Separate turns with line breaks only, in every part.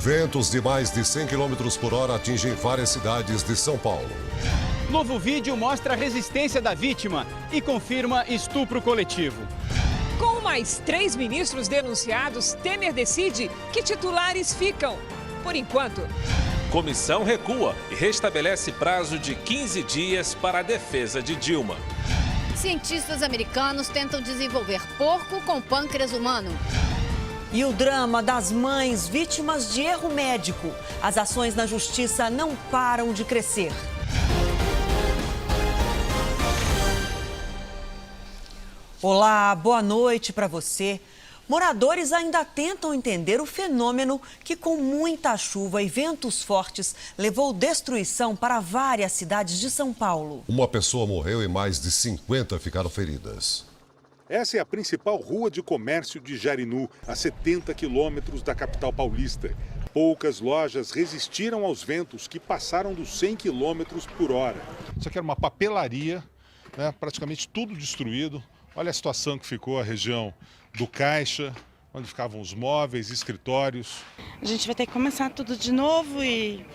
Ventos de mais de 100 km por hora atingem várias cidades de São Paulo.
Novo vídeo mostra a resistência da vítima e confirma estupro coletivo.
Com mais 3 ministros denunciados, Temer decide que titulares ficam. Por enquanto.
Comissão recua e restabelece prazo de 15 dias para a defesa de Dilma.
Cientistas americanos tentam desenvolver porco com pâncreas humano.
E o drama das mães vítimas de erro médico. As ações na justiça não param de crescer. Olá, boa noite para você. Moradores ainda tentam entender o fenômeno que, com muita chuva e ventos fortes, levou destruição para várias cidades de São Paulo.
Uma pessoa morreu e mais de 50 ficaram feridas.
Essa é a principal rua de comércio de Jarinu, a 70 quilômetros da capital paulista. Poucas lojas resistiram aos ventos que passaram dos 100 quilômetros por hora.
Isso aqui era uma papelaria, né, praticamente tudo destruído. Olha a situação que ficou a região do Caixa, onde ficavam os móveis, escritórios.
A gente vai ter que começar tudo de novo e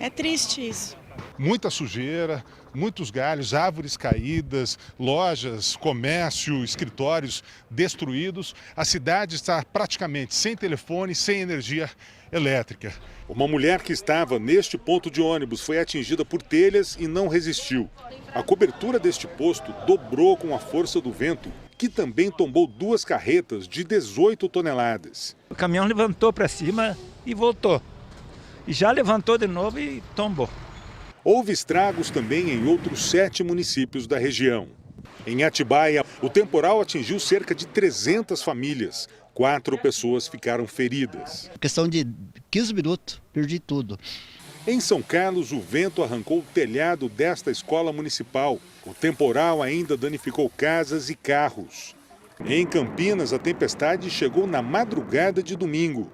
é triste isso.
Muita sujeira, muitos galhos, árvores caídas, lojas, comércio, escritórios destruídos. A cidade está praticamente sem telefone, sem energia elétrica.
Uma mulher que estava neste ponto de ônibus foi atingida por telhas e não resistiu. A cobertura deste posto dobrou com a força do vento, que também tombou 2 carretas de 18 toneladas.
O caminhão levantou para cima e voltou. E já levantou de novo e tombou.
Houve estragos também em outros 7 municípios da região. Em Atibaia, o temporal atingiu cerca de 300 famílias. 4 pessoas ficaram feridas.
Questão de 15 minutos, perdi tudo.
Em São Carlos, o vento arrancou o telhado desta escola municipal. O temporal ainda danificou casas e carros. Em Campinas, a tempestade chegou na madrugada de domingo.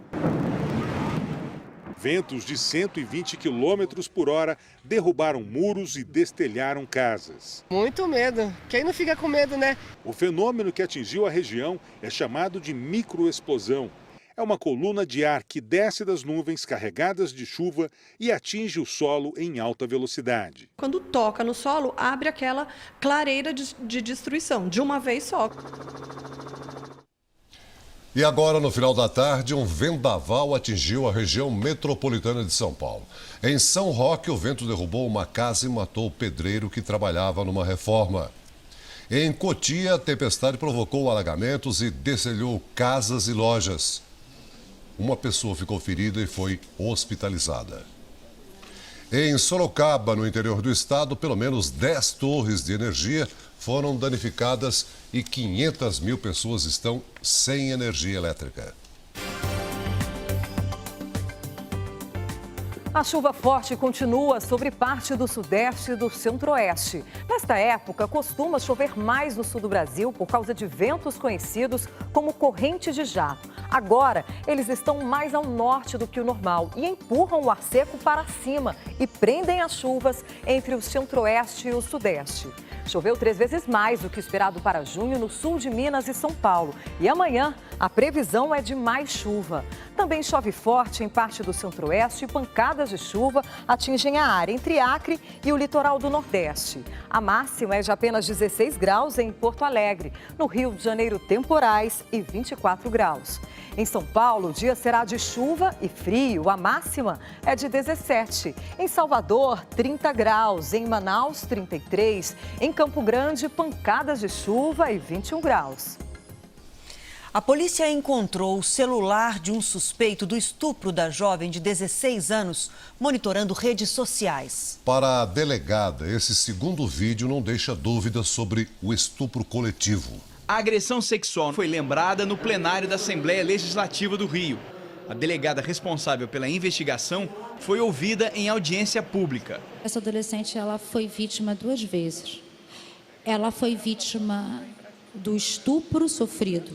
Ventos de 120 quilômetros por hora derrubaram muros e destelharam casas.
Muito medo. Quem não fica com medo, né?
O fenômeno que atingiu a região é chamado de microexplosão. É uma coluna de ar que desce das nuvens carregadas de chuva e atinge o solo em alta velocidade.
Quando toca no solo, abre aquela clareira de destruição, de uma vez só.
E agora, no final da tarde, um vendaval atingiu a região metropolitana de São Paulo. Em São Roque, o vento derrubou uma casa e matou o pedreiro que trabalhava numa reforma. Em Cotia, a tempestade provocou alagamentos e destelhou casas e lojas. Uma pessoa ficou ferida e foi hospitalizada. Em Sorocaba, no interior do estado, pelo menos 10 torres de energia foram danificadas e 500 mil pessoas estão sem energia elétrica.
A chuva forte continua sobre parte do sudeste e do centro-oeste. Nesta época, costuma chover mais no sul do Brasil por causa de ventos conhecidos como correntes de jato. Agora, eles estão mais ao norte do que o normal e empurram o ar seco para cima e prendem as chuvas entre o centro-oeste e o sudeste. Choveu 3 vezes mais do que esperado para junho no sul de Minas e São Paulo. E amanhã, a previsão é de mais chuva. Também chove forte em parte do centro-oeste e pancadas de chuva atingem a área entre Acre e o litoral do Nordeste. A máxima é de apenas 16 graus em Porto Alegre. No Rio de Janeiro, temporais e 24 graus. Em São Paulo, o dia será de chuva e frio. A máxima é de 17. Em Salvador, 30 graus. Em Manaus, 33. Em Campo Grande, pancadas de chuva e 21 graus.
A polícia encontrou o celular de um suspeito do estupro da jovem de 16 anos, monitorando redes sociais.
Para a delegada, esse segundo vídeo não deixa dúvidas sobre o estupro coletivo.
A agressão sexual foi lembrada no plenário da Assembleia Legislativa do Rio. A delegada responsável pela investigação foi ouvida em audiência pública.
Essa adolescente ela foi vítima 2 vezes. Ela foi vítima do estupro sofrido,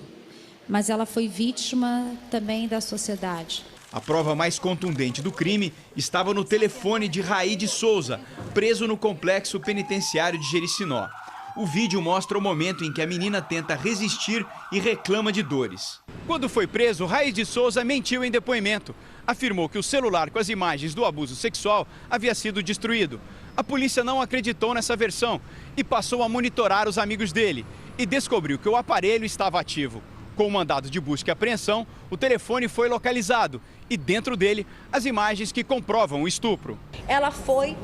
mas ela foi vítima também da sociedade.
A prova mais contundente do crime estava no telefone de Raí de Souza, preso no complexo penitenciário de Jericinó. O vídeo mostra o momento em que a menina tenta resistir e reclama de dores. Quando foi preso, Raí de Souza mentiu em depoimento. Afirmou que o celular com as imagens do abuso sexual havia sido destruído. A polícia não acreditou nessa versão e passou a monitorar os amigos dele e descobriu que o aparelho estava ativo. Com o mandado de busca e apreensão, o telefone foi localizado e dentro dele as imagens que comprovam o estupro.
Ela foi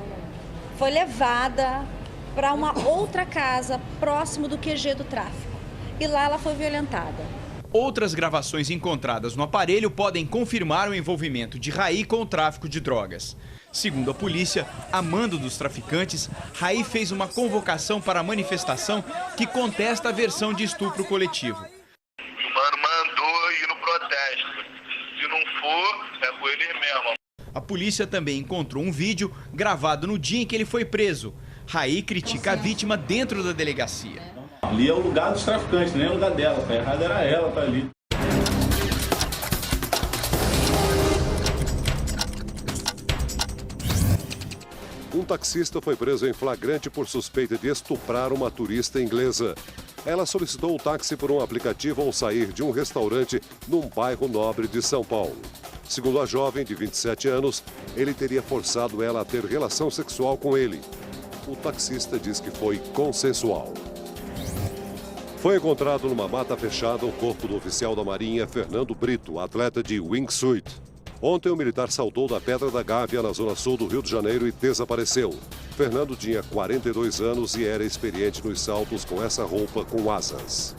levada para uma outra casa próximo do QG do tráfico e lá ela foi violentada.
Outras gravações encontradas no aparelho podem confirmar o envolvimento de Raí com o tráfico de drogas. Segundo a polícia, a mando dos traficantes, Raí fez uma convocação para a manifestação que contesta a versão de estupro coletivo.
O mano mandou ir no protesto. Se não for, é com ele mesmo.
A polícia também encontrou um vídeo gravado no dia em que ele foi preso. Raí critica a vítima dentro da delegacia.
Ali é o lugar dos traficantes, nem é o lugar dela. A errada era ela, tá ali.
Um taxista foi preso em flagrante por suspeita de estuprar uma turista inglesa. Ela solicitou um táxi por um aplicativo ao sair de um restaurante num bairro nobre de São Paulo. Segundo a jovem, de 27 anos, ele teria forçado ela a ter relação sexual com ele. O taxista diz que foi consensual. Foi encontrado numa mata fechada o corpo do oficial da Marinha, Fernando Brito, atleta de wingsuit. Ontem, o militar saltou da Pedra da Gávea, na zona sul do Rio de Janeiro, e desapareceu. Fernando tinha 42 anos e era experiente nos saltos com essa roupa com asas.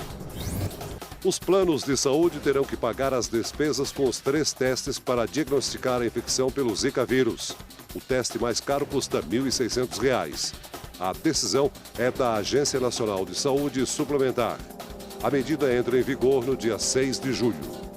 Os planos de saúde terão que pagar as despesas com os 3 testes para diagnosticar a infecção pelo Zika vírus. O teste mais caro custa R$ 1.600. A decisão é da Agência Nacional de Saúde Suplementar. A medida entra em vigor no dia 6 de julho.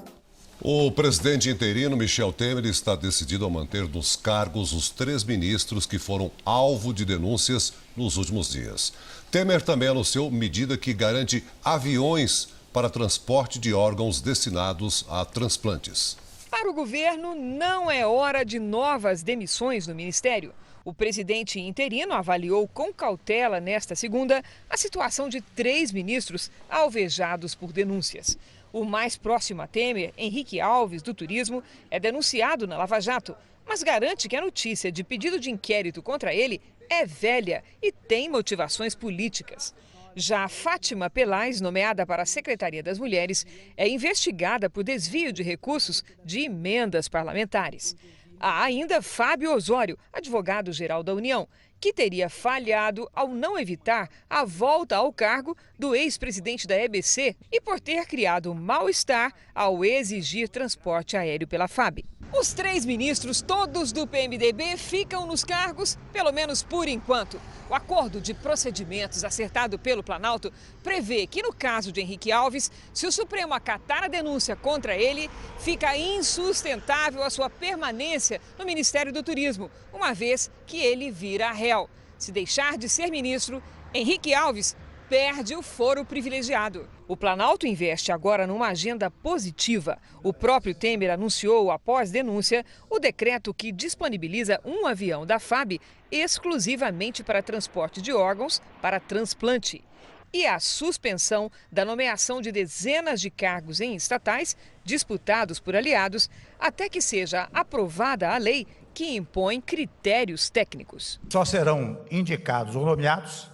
O presidente interino Michel Temer está decidido a manter nos cargos os 3 ministros que foram alvo de denúncias nos últimos dias. Temer também anunciou medida que garante aviões para transporte de órgãos destinados a transplantes.
Para o governo, não é hora de novas demissões no ministério. O presidente interino avaliou com cautela nesta segunda a situação de 3 ministros alvejados por denúncias. O mais próximo a Temer, Henrique Alves, do Turismo, é denunciado na Lava Jato, mas garante que a notícia de pedido de inquérito contra ele é velha e tem motivações políticas. Já Fátima Pelais, nomeada para a Secretaria das Mulheres, é investigada por desvio de recursos de emendas parlamentares. Há ainda Fábio Osório, advogado-geral da União, que teria falhado ao não evitar a volta ao cargo do ex-presidente da EBC e por ter criado mal-estar ao exigir transporte aéreo pela FAB. Os 3 ministros, todos do PMDB, ficam nos cargos, pelo menos por enquanto. O acordo de procedimentos acertado pelo Planalto prevê que, no caso de Henrique Alves, se o Supremo acatar a denúncia contra ele, fica insustentável a sua permanência no Ministério do Turismo, uma vez que ele vira réu. Se deixar de ser ministro, Henrique Alves perde o foro privilegiado. O Planalto investe agora numa agenda positiva. O próprio Temer anunciou, após denúncia, o decreto que disponibiliza um avião da FAB exclusivamente para transporte de órgãos para transplante. E a suspensão da nomeação de dezenas de cargos em estatais disputados por aliados até que seja aprovada a lei que impõe critérios técnicos.
Só serão indicados ou nomeados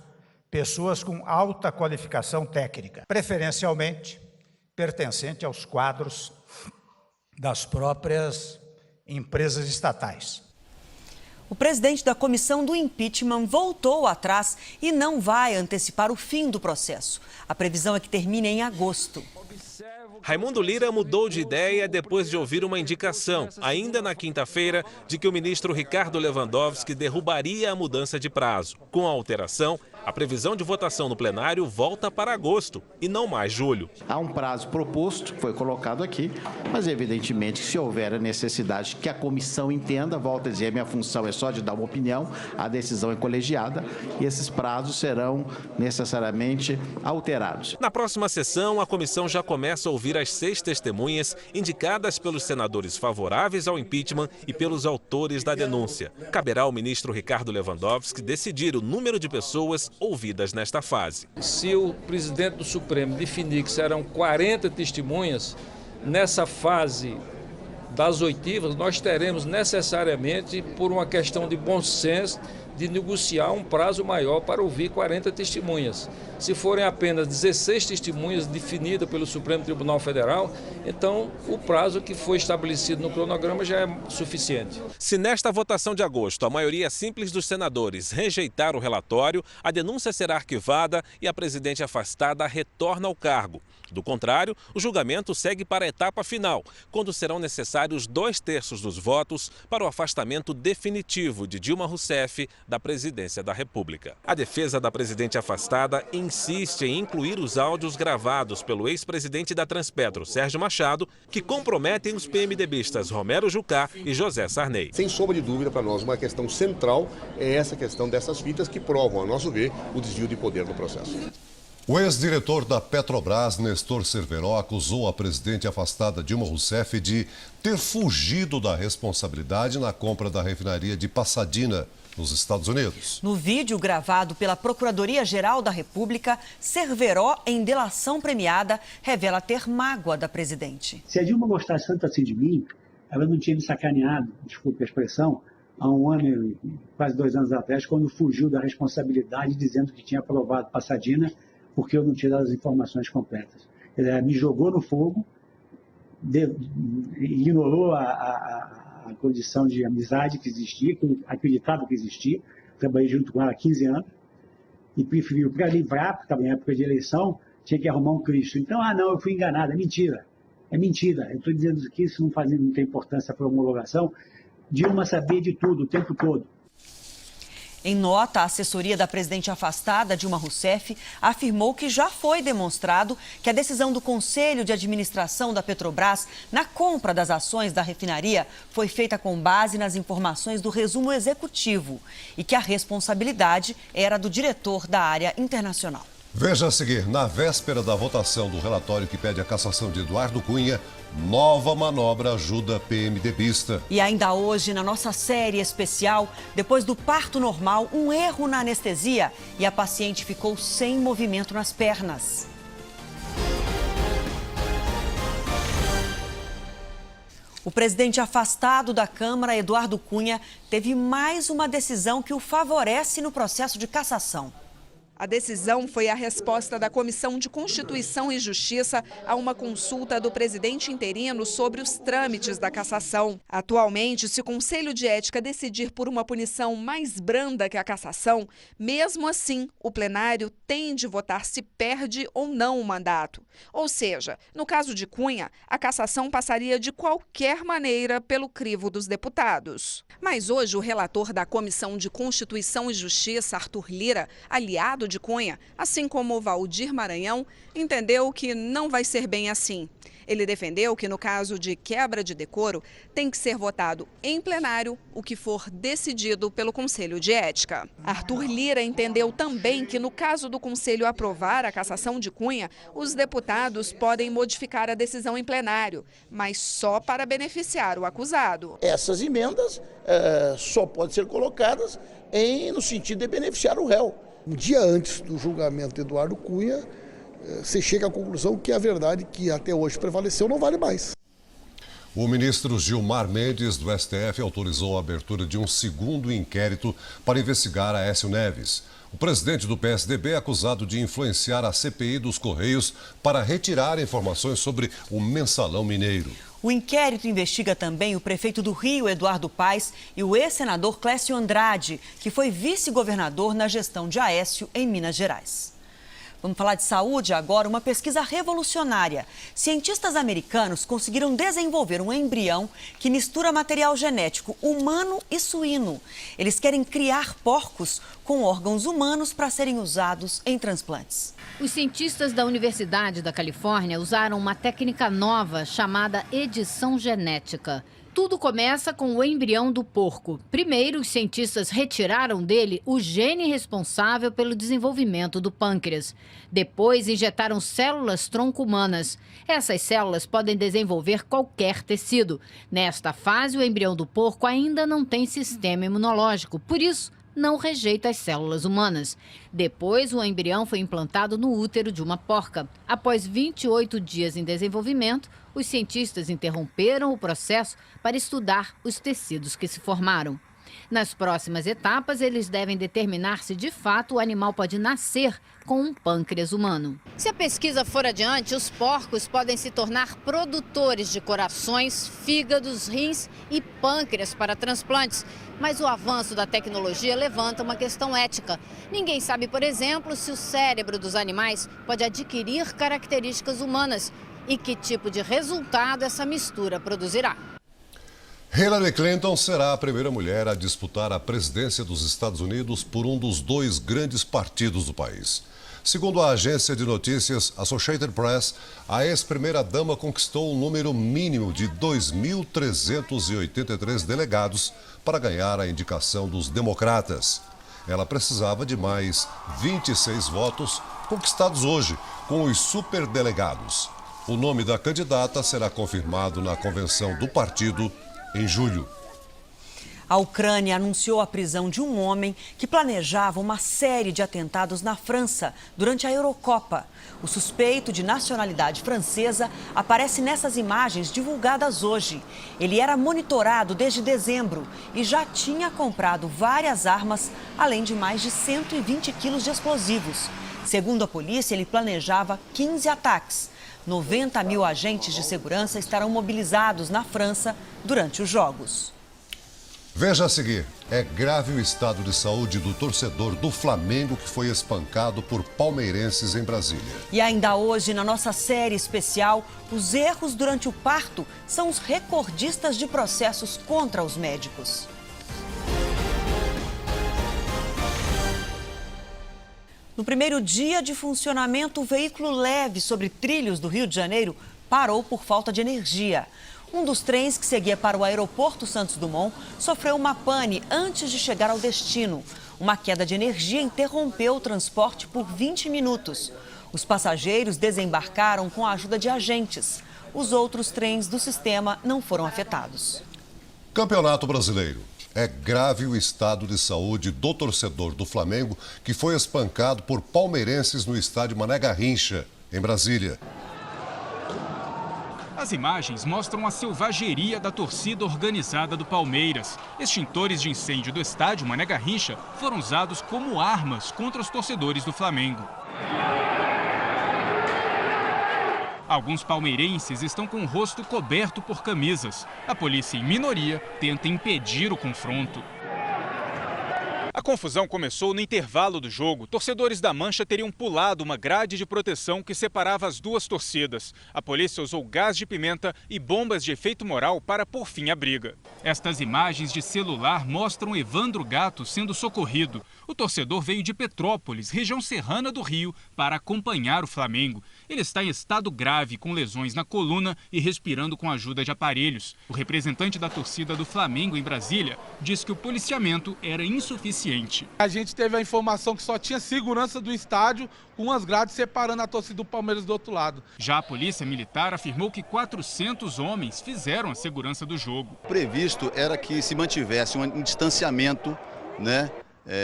pessoas com alta qualificação técnica, preferencialmente pertencente aos quadros das próprias empresas estatais.
O presidente da comissão do impeachment voltou atrás e não vai antecipar o fim do processo. A previsão é que termine em agosto.
Raimundo Lira mudou de ideia depois de ouvir uma indicação, ainda na quinta-feira, de que o ministro Ricardo Lewandowski derrubaria a mudança de prazo. Com a alteração, a previsão de votação no plenário volta para agosto e não mais julho.
Há um prazo proposto, que foi colocado aqui, mas evidentemente se houver a necessidade que a comissão entenda, volto a dizer, a minha função é só de dar uma opinião, a decisão é colegiada e esses prazos serão necessariamente alterados.
Na próxima sessão, a comissão já começa a ouvir as 6 testemunhas indicadas pelos senadores favoráveis ao impeachment e pelos autores da denúncia. Caberá ao ministro Ricardo Lewandowski decidir o número de pessoas ouvidas nesta fase.
Se o presidente do Supremo definir que serão 40 testemunhas, nessa fase das oitivas, nós teremos necessariamente, por uma questão de bom senso, de negociar um prazo maior para ouvir 40 testemunhas. Se forem apenas 16 testemunhas definidas pelo Supremo Tribunal Federal, então o prazo que foi estabelecido no cronograma já é suficiente.
Se nesta votação de agosto a maioria simples dos senadores rejeitar o relatório, a denúncia será arquivada e a presidente afastada retorna ao cargo. Do contrário, o julgamento segue para a etapa final, quando serão necessários 2/3 dos votos para o afastamento definitivo de Dilma Rousseff da presidência da República. A defesa da presidente afastada insiste em incluir os áudios gravados pelo ex-presidente da Transpetro, Sérgio Machado, que comprometem os PMDBistas Romero Jucá e José Sarney.
Sem sombra de dúvida, para nós, uma questão central é essa questão dessas fitas que provam, a nosso ver, o desvio de poder no processo.
O ex-diretor da Petrobras, Nestor Cerveró, acusou a presidente afastada Dilma Rousseff de ter fugido da responsabilidade na compra da refinaria de Pasadena, nos Estados Unidos.
No vídeo gravado pela Procuradoria-Geral da República, Cerveró, em delação premiada, revela ter mágoa da presidente.
Se a Dilma gostasse tanto assim de mim, ela não tinha me sacaneado, desculpe a expressão, há um ano, quase 2 anos atrás, quando fugiu da responsabilidade dizendo que tinha aprovado Pasadena porque eu não tinha dado as informações completas. Ela me jogou no fogo, ignorou a condição de amizade que existia, que eu acreditava que existia. Trabalhei junto com ela há 15 anos e preferiu, para livrar, porque estava em época de eleição, tinha que arrumar um Cristo. Então, não, eu fui enganado, é mentira. É mentira. Eu estou dizendo que isso não tem importância para a homologação. Dilma sabia de tudo, o tempo todo.
Em nota, a assessoria da presidente afastada, Dilma Rousseff, afirmou que já foi demonstrado que a decisão do Conselho de Administração da Petrobras na compra das ações da refinaria foi feita com base nas informações do resumo executivo e que a responsabilidade era do diretor da área internacional.
Veja a seguir, na véspera da votação do relatório que pede a cassação de Eduardo Cunha, nova manobra ajuda PMDBista.
E ainda hoje, na nossa série especial, depois do parto normal, um erro na anestesia e a paciente ficou sem movimento nas pernas. O presidente afastado da Câmara, Eduardo Cunha, teve mais uma decisão que o favorece no processo de cassação.
A decisão foi a resposta da Comissão de Constituição e Justiça a uma consulta do presidente interino sobre os trâmites da cassação. Atualmente, se o Conselho de Ética decidir por uma punição mais branda que a cassação, mesmo assim, o plenário tem de votar se perde ou não o mandato. Ou seja, no caso de Cunha, a cassação passaria de qualquer maneira pelo crivo dos deputados. Mas hoje, o relator da Comissão de Constituição e Justiça, Arthur Lira, aliado de Cunha, assim como Valdir Maranhão, entendeu que não vai ser bem assim. Ele defendeu que, no caso de quebra de decoro, tem que ser votado em plenário o que for decidido pelo Conselho de Ética. Arthur Lira entendeu também que, no caso do Conselho aprovar a cassação de Cunha, os deputados podem modificar a decisão em plenário, mas só para beneficiar o acusado.
Essas emendas só podem ser colocadas no sentido de beneficiar o réu. Um dia antes do julgamento de Eduardo Cunha, você chega à conclusão que a verdade que até hoje prevaleceu não vale mais.
O ministro Gilmar Mendes, do STF, autorizou a abertura de um segundo inquérito para investigar Aécio Neves. O presidente do PSDB é acusado de influenciar a CPI dos Correios para retirar informações sobre o mensalão mineiro.
O inquérito investiga também o prefeito do Rio, Eduardo Paes, e o ex-senador Clécio Andrade, que foi vice-governador na gestão de Aécio em Minas Gerais. Vamos falar de saúde agora. Uma pesquisa revolucionária. Cientistas americanos conseguiram desenvolver um embrião que mistura material genético humano e suíno. Eles querem criar porcos com órgãos humanos para serem usados em transplantes.
Os cientistas da Universidade da Califórnia usaram uma técnica nova chamada edição genética. Tudo começa com o embrião do porco. Primeiro, os cientistas retiraram dele o gene responsável pelo desenvolvimento do pâncreas. Depois, injetaram células tronco humanas. Essas células podem desenvolver qualquer tecido. Nesta fase, o embrião do porco ainda não tem sistema imunológico, por isso, não rejeita as células humanas. Depois, o embrião foi implantado no útero de uma porca. Após 28 dias em desenvolvimento, os cientistas interromperam o processo para estudar os tecidos que se formaram. Nas próximas etapas, eles devem determinar se de fato o animal pode nascer com um pâncreas humano. Se a pesquisa for adiante, os porcos podem se tornar produtores de corações, fígados, rins e pâncreas para transplantes. Mas o avanço da tecnologia levanta uma questão ética. Ninguém sabe, por exemplo, se o cérebro dos animais pode adquirir características humanas e que tipo de resultado essa mistura produzirá.
Hillary Clinton será a primeira mulher a disputar a presidência dos Estados Unidos por um dos dois grandes partidos do país. Segundo a agência de notícias Associated Press, a ex-primeira-dama conquistou um número mínimo de 2.383 delegados para ganhar a indicação dos democratas. Ela precisava de mais 26 votos conquistados hoje com os superdelegados. O nome da candidata será confirmado na convenção do partido em julho.
A Ucrânia anunciou a prisão de um homem que planejava uma série de atentados na França durante a Eurocopa. O suspeito, de nacionalidade francesa, aparece nessas imagens divulgadas hoje. Ele era monitorado desde dezembro e já tinha comprado várias armas, além de mais de 120 quilos de explosivos. Segundo a polícia, ele planejava 15 ataques. 90 mil agentes de segurança estarão mobilizados na França durante os Jogos.
Veja a seguir, é grave o estado de saúde do torcedor do Flamengo que foi espancado por palmeirenses em Brasília.
E ainda hoje, na nossa série especial, os erros durante o parto são os recordistas de processos contra os médicos. No primeiro dia de funcionamento, o veículo leve sobre trilhos do Rio de Janeiro parou por falta de energia. Um dos trens que seguia para o aeroporto Santos Dumont sofreu uma pane antes de chegar ao destino. Uma queda de energia interrompeu o transporte por 20 minutos. Os passageiros desembarcaram com a ajuda de agentes. Os outros trens do sistema não foram afetados.
Campeonato Brasileiro. É grave o estado de saúde do torcedor do Flamengo que foi espancado por palmeirenses no estádio Mané Garrincha, em Brasília.
As imagens mostram a selvageria da torcida organizada do Palmeiras. Extintores de incêndio do estádio Mané Garrincha foram usados como armas contra os torcedores do Flamengo. Alguns palmeirenses estão com o rosto coberto por camisas. A polícia, em minoria, tenta impedir o confronto. A confusão começou no intervalo do jogo. Torcedores da Mancha teriam pulado uma grade de proteção que separava as duas torcidas. A polícia usou gás de pimenta e bombas de efeito moral para pôr fim à briga. Estas imagens de celular mostram Evandro Gato sendo socorrido. O torcedor veio de Petrópolis, região serrana do Rio, para acompanhar o Flamengo. Ele está em estado grave, com lesões na coluna e respirando com a ajuda de aparelhos. O representante da torcida do Flamengo em Brasília diz que o policiamento era insuficiente.
A gente teve a informação que só tinha segurança do estádio, com as grades separando a torcida do Palmeiras do outro lado.
Já a polícia militar afirmou que 400 homens fizeram a segurança do jogo.
O previsto era que se mantivesse um distanciamento,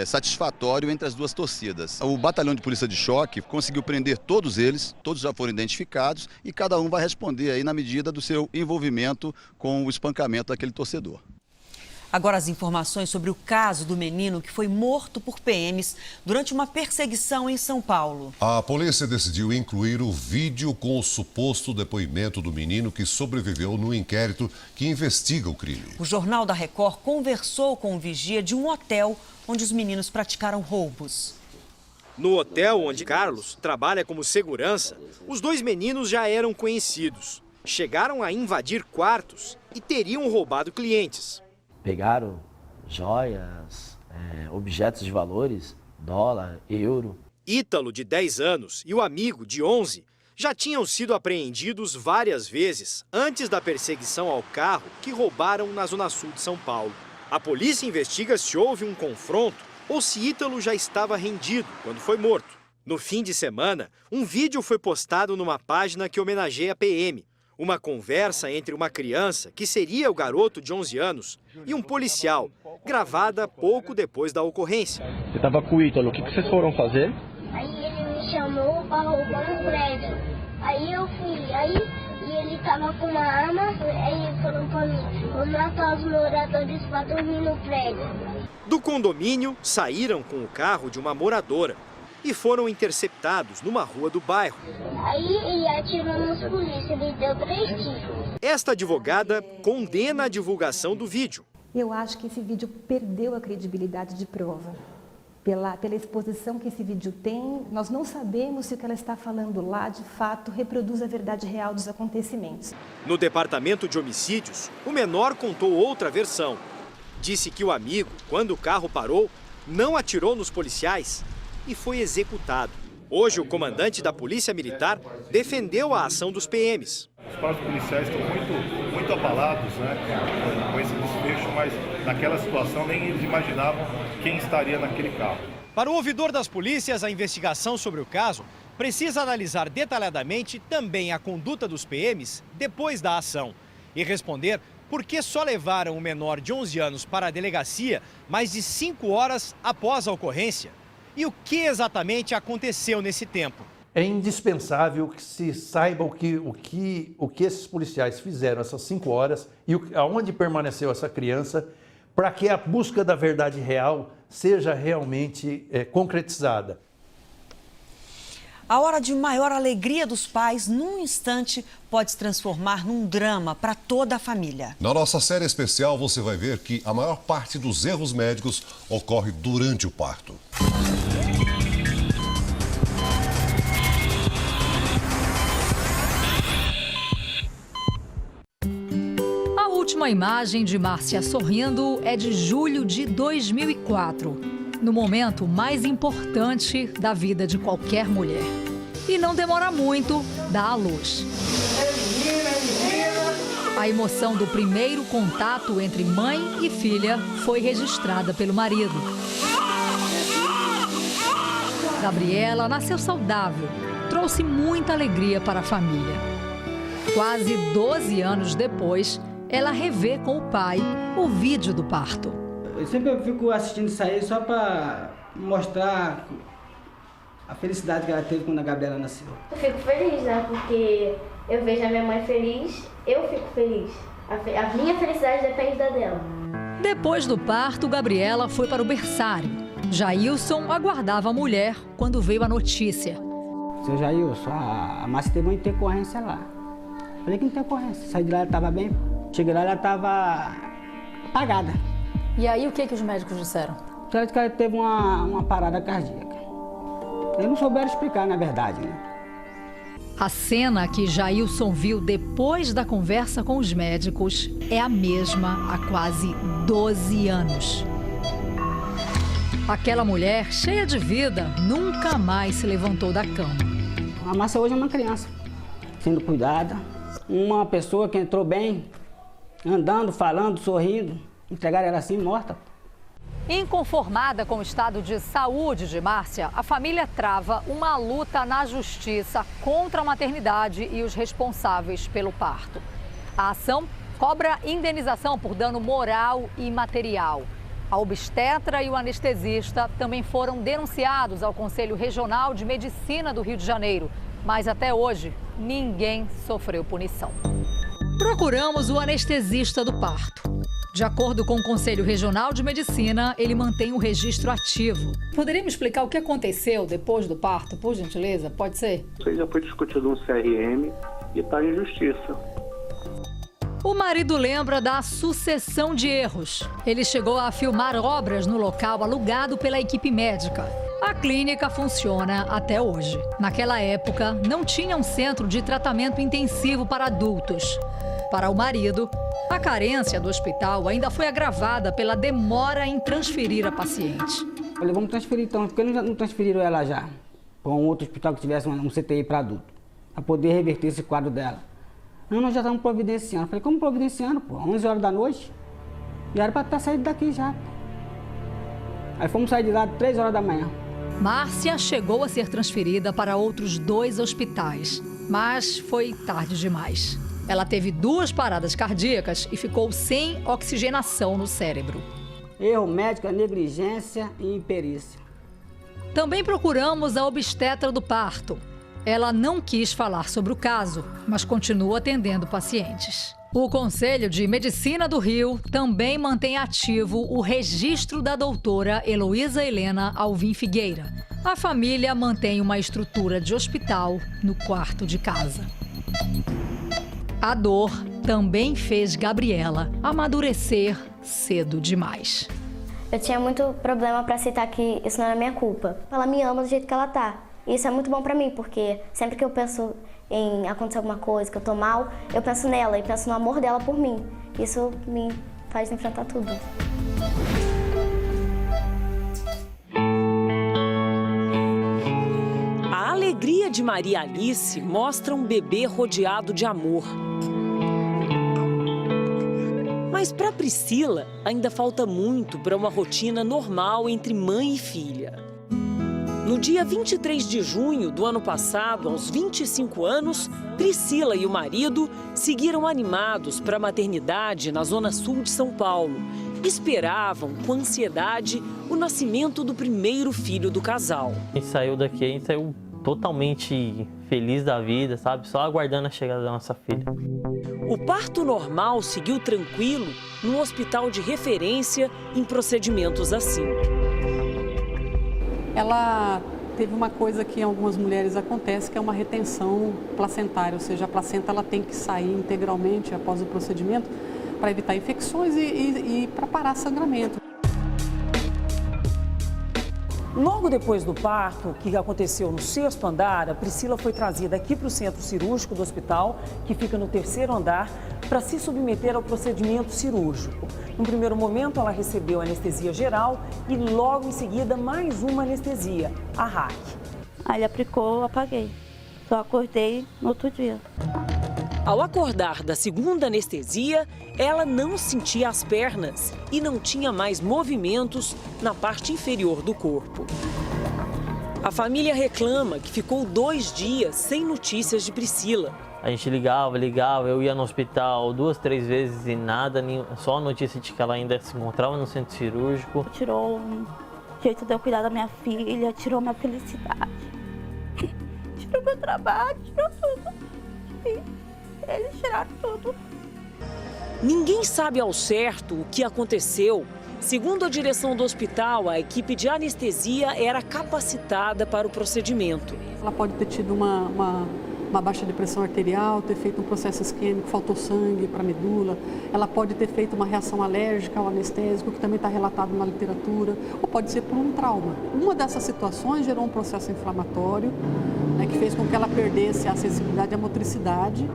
satisfatório entre as duas torcidas. O batalhão de polícia de choque conseguiu prender todos eles, todos já foram identificados e cada um vai responder aí na medida do seu envolvimento com o espancamento daquele torcedor.
Agora as informações sobre o caso do menino que foi morto por PMs durante uma perseguição em São Paulo.
A polícia decidiu incluir o vídeo com o suposto depoimento do menino que sobreviveu no inquérito que investiga o crime.
O Jornal da Record conversou com o vigia de um hotel onde os meninos praticaram roubos.
No hotel onde Carlos trabalha como segurança, os dois meninos já eram conhecidos. Chegaram a invadir quartos e teriam roubado clientes.
Pegaram joias, objetos de valores, dólar, euro.
Ítalo, de 10 anos, e o amigo, de 11, já tinham sido apreendidos várias vezes antes da perseguição ao carro que roubaram na zona sul de São Paulo. A polícia investiga se houve um confronto ou se Ítalo já estava rendido quando foi morto. No fim de semana, um vídeo foi postado numa página que homenageia a PM. Uma conversa entre uma criança, que seria o garoto de 11 anos, e um policial, gravada pouco depois da ocorrência.
Você estava com o Ítalo, o que vocês foram fazer?
Aí ele me chamou para roubar no prédio. Aí eu fui, e ele estava com uma arma, aí ele falou para mim, vou matar os moradores para dormir no prédio.
Do condomínio, saíram com o carro de uma moradora e foram interceptados numa rua do bairro.
Aí ele atirou nos polícias, ele deu 3 tiros.
Esta advogada condena a divulgação do vídeo.
Eu acho que esse vídeo perdeu a credibilidade de prova. Pela exposição que esse vídeo tem, nós não sabemos se o que ela está falando lá, de fato, reproduz a verdade real dos acontecimentos.
No departamento de homicídios, o menor contou outra versão. Disse que o amigo, quando o carro parou, não atirou nos policiais e foi executado. Hoje, o comandante da Polícia Militar defendeu a ação dos PMs.
Os próprios policiais estão muito abalados, né, com esse desfecho, mas naquela situação nem eles imaginavam quem estaria naquele carro.
Para o ouvidor das polícias, a investigação sobre o caso precisa analisar detalhadamente também a conduta dos PMs depois da ação e responder por que só levaram o menor de 11 anos para a delegacia mais de 5 horas após a ocorrência. E o que exatamente aconteceu nesse tempo?
É indispensável que se saiba o que esses policiais fizeram essas 5 horas e aonde permaneceu essa criança, para que a busca da verdade real seja realmente concretizada.
A hora de maior alegria dos pais, num instante, pode se transformar num drama para toda a família.
Na nossa série especial, você vai ver que a maior parte dos erros médicos ocorre durante o parto.
A última imagem de Márcia sorrindo é de julho de 2004, no momento mais importante da vida de qualquer mulher. E não demora muito, dá à luz. A emoção do primeiro contato entre mãe e filha foi registrada pelo marido. Gabriela nasceu saudável, trouxe muita alegria para a família. Quase 12 anos depois, ela revê com o pai o vídeo do parto.
Eu sempre fico assistindo isso aí só para mostrar a felicidade que ela teve quando a Gabriela nasceu.
Eu fico feliz, né? Porque eu vejo a minha mãe feliz, eu fico feliz. A minha felicidade depende da dela.
Depois do parto, Gabriela foi para o berçário. Jailson aguardava a mulher quando veio a notícia.
Seu Jailson, a Márcia teve uma intercorrência lá. Falei que não tem ocorrência. Saí de lá, ela estava bem. Cheguei lá, ela estava apagada.
E aí, o que os médicos disseram?
Disseram que ela teve uma parada cardíaca. Eles não souberam explicar, na verdade, né?
A cena que Jailson viu depois da conversa com os médicos é a mesma há quase 12 anos. Aquela mulher, cheia de vida, nunca mais se levantou da cama.
A Márcia hoje é uma criança, sendo cuidada. Uma pessoa que entrou bem, andando, falando, sorrindo, entregaram ela assim, morta.
Inconformada com o estado de saúde de Márcia, a família trava uma luta na justiça contra a maternidade e os responsáveis pelo parto. A ação cobra indenização por dano moral e material. A obstetra e o anestesista também foram denunciados ao Conselho Regional de Medicina do Rio de Janeiro, mas até hoje ninguém sofreu punição. Procuramos o anestesista do parto. De acordo com o Conselho Regional de Medicina, ele mantém o registro ativo. Poderia me explicar o que aconteceu depois do parto, por gentileza? Pode ser?
Isso aí já foi discutido no CRM e está em justiça.
O marido lembra da sucessão de erros. Ele chegou a filmar obras no local alugado pela equipe médica. A clínica funciona até hoje. Naquela época, não tinha um centro de tratamento intensivo para adultos. Para o marido, a carência do hospital ainda foi agravada pela demora em transferir a paciente.
Falei, vamos transferir então, por que não transferiram ela já para um outro hospital que tivesse um CTI para adulto, para poder reverter esse quadro dela? Não, nós já estamos providenciando. Falei, como providenciando, pô? 11 horas da noite? Já era para estar saindo daqui já. Aí fomos sair de lá 3 horas da manhã.
Márcia chegou a ser transferida para outros 2 hospitais, mas foi tarde demais. Ela teve 2 paradas cardíacas e ficou sem oxigenação no cérebro.
Erro médico, negligência e imperícia.
Também procuramos a obstetra do parto. Ela não quis falar sobre o caso, mas continua atendendo pacientes. O Conselho de Medicina do Rio também mantém ativo o registro da doutora Heloísa Helena Alvim Figueira. A família mantém uma estrutura de hospital no quarto de casa. A dor também fez Gabriela amadurecer cedo demais.
Eu tinha muito problema para aceitar que isso não era minha culpa. Ela me ama do jeito que ela tá. E isso é muito bom para mim, porque sempre que eu penso em acontecer alguma coisa, que eu tô mal, eu penso nela e penso no amor dela por mim. Isso me faz enfrentar tudo.
A alegria de Maria Alice mostra um bebê rodeado de amor. Mas para Priscila, ainda falta muito para uma rotina normal entre mãe e filha. No dia 23 de junho do ano passado, aos 25 anos, Priscila e o marido seguiram animados para a maternidade na zona sul de São Paulo. Esperavam com ansiedade o nascimento do primeiro filho do casal.
A gente saiu daqui, a gente saiu totalmente feliz da vida, sabe? Só aguardando a chegada da nossa filha.
O parto normal seguiu tranquilo num hospital de referência em procedimentos assim.
Ela teve uma coisa que em algumas mulheres acontece, que é uma retenção placentária, ou seja, a placenta ela tem que sair integralmente após o procedimento para evitar infecções e para parar sangramento.
Logo depois do parto, que aconteceu no 6º andar, a Priscila foi trazida aqui para o centro cirúrgico do hospital, que fica no 3º andar, para se submeter ao procedimento cirúrgico. No primeiro momento, ela recebeu anestesia geral e logo em seguida mais uma anestesia, a RAC.
Aí ele aplicou, eu apaguei. Só acordei no outro dia.
Ao acordar da segunda anestesia, ela não sentia as pernas e não tinha mais movimentos na parte inferior do corpo. A família reclama que ficou 2 dias sem notícias de Priscila.
A gente ligava, eu ia no hospital 2, 3 vezes e nada, só a notícia de que ela ainda se encontrava no centro cirúrgico.
Tirou o jeito de eu cuidar da minha filha, tirou minha felicidade, tirou meu trabalho, tirou tudo. Eles tiraram tudo.
Ninguém sabe ao certo o que aconteceu. Segundo a direção do hospital, a equipe de anestesia era capacitada para o procedimento.
Ela pode ter tido uma baixa de pressão arterial, ter feito um processo isquêmico, faltou sangue para a medula. Ela pode ter feito uma reação alérgica ao anestésico, que também está relatado na literatura, ou pode ser por um trauma. Uma dessas situações gerou um processo inflamatório, né, que fez com que ela perdesse a sensibilidade e a motricidade.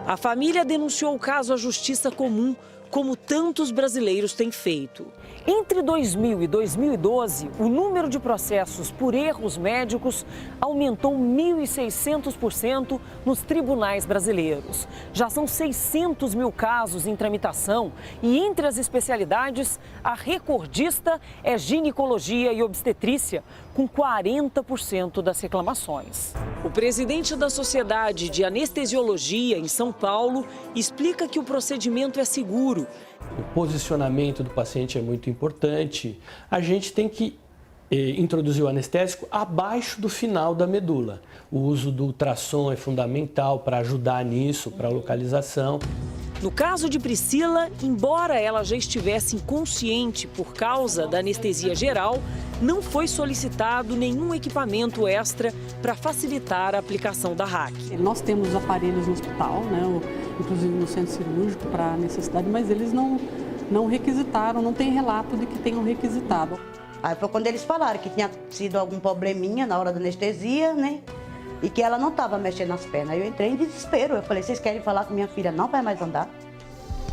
A família denunciou o caso à Justiça Comum, como tantos brasileiros têm feito. Entre 2000 e 2012, o número de processos por erros médicos aumentou 1.600% nos tribunais brasileiros. Já são 600 mil casos em tramitação e entre as especialidades, a recordista é ginecologia e obstetrícia, com 40% das reclamações. O presidente da Sociedade de Anestesiologia em São Paulo explica que o procedimento é seguro.
O posicionamento do paciente é muito importante. A gente tem que introduzir o anestésico abaixo do final da medula. O uso do ultrassom é fundamental para ajudar nisso, para a localização.
No caso de Priscila, embora ela já estivesse inconsciente por causa da anestesia geral, não foi solicitado nenhum equipamento extra para facilitar a aplicação da RAC.
Nós temos aparelhos no hospital, né, inclusive no centro cirúrgico para necessidade, mas eles não requisitaram, não tem relato de que tenham requisitado.
Aí foi quando eles falaram que tinha sido algum probleminha na hora da anestesia, né? E que ela não estava mexendo nas pernas. Aí eu entrei em desespero. Eu falei, vocês querem falar que minha filha não vai mais andar?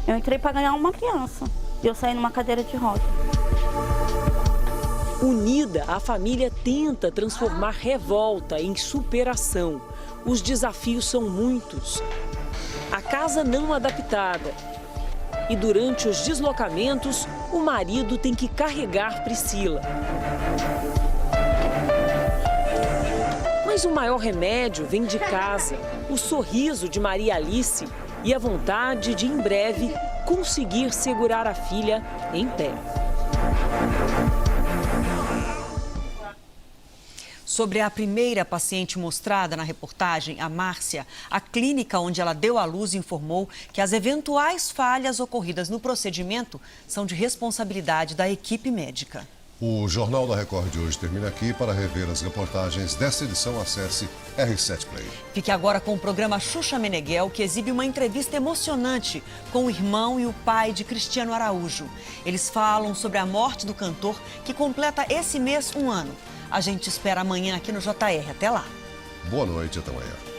Eu entrei para ganhar uma criança. E eu saí numa cadeira de roda.
Unida, a família tenta transformar revolta em superação. Os desafios são muitos. A casa não adaptada. E durante os deslocamentos, o marido tem que carregar Priscila. Mas Mas o maior remédio vem de casa, o sorriso de Maria Alice e a vontade de, em breve, conseguir segurar a filha em pé.
Sobre a primeira paciente mostrada na reportagem, a Márcia, a clínica onde ela deu à luz informou que as eventuais falhas ocorridas no procedimento são de responsabilidade da equipe médica.
O Jornal da Record de hoje termina aqui. Para rever as reportagens desta edição, acesse R7 Play.
Fique agora com o programa Xuxa Meneghel, que exibe uma entrevista emocionante com o irmão e o pai de Cristiano Araújo. Eles falam sobre a morte do cantor, que completa esse mês 1 ano. A gente espera amanhã aqui no JR. Até lá.
Boa noite, até amanhã.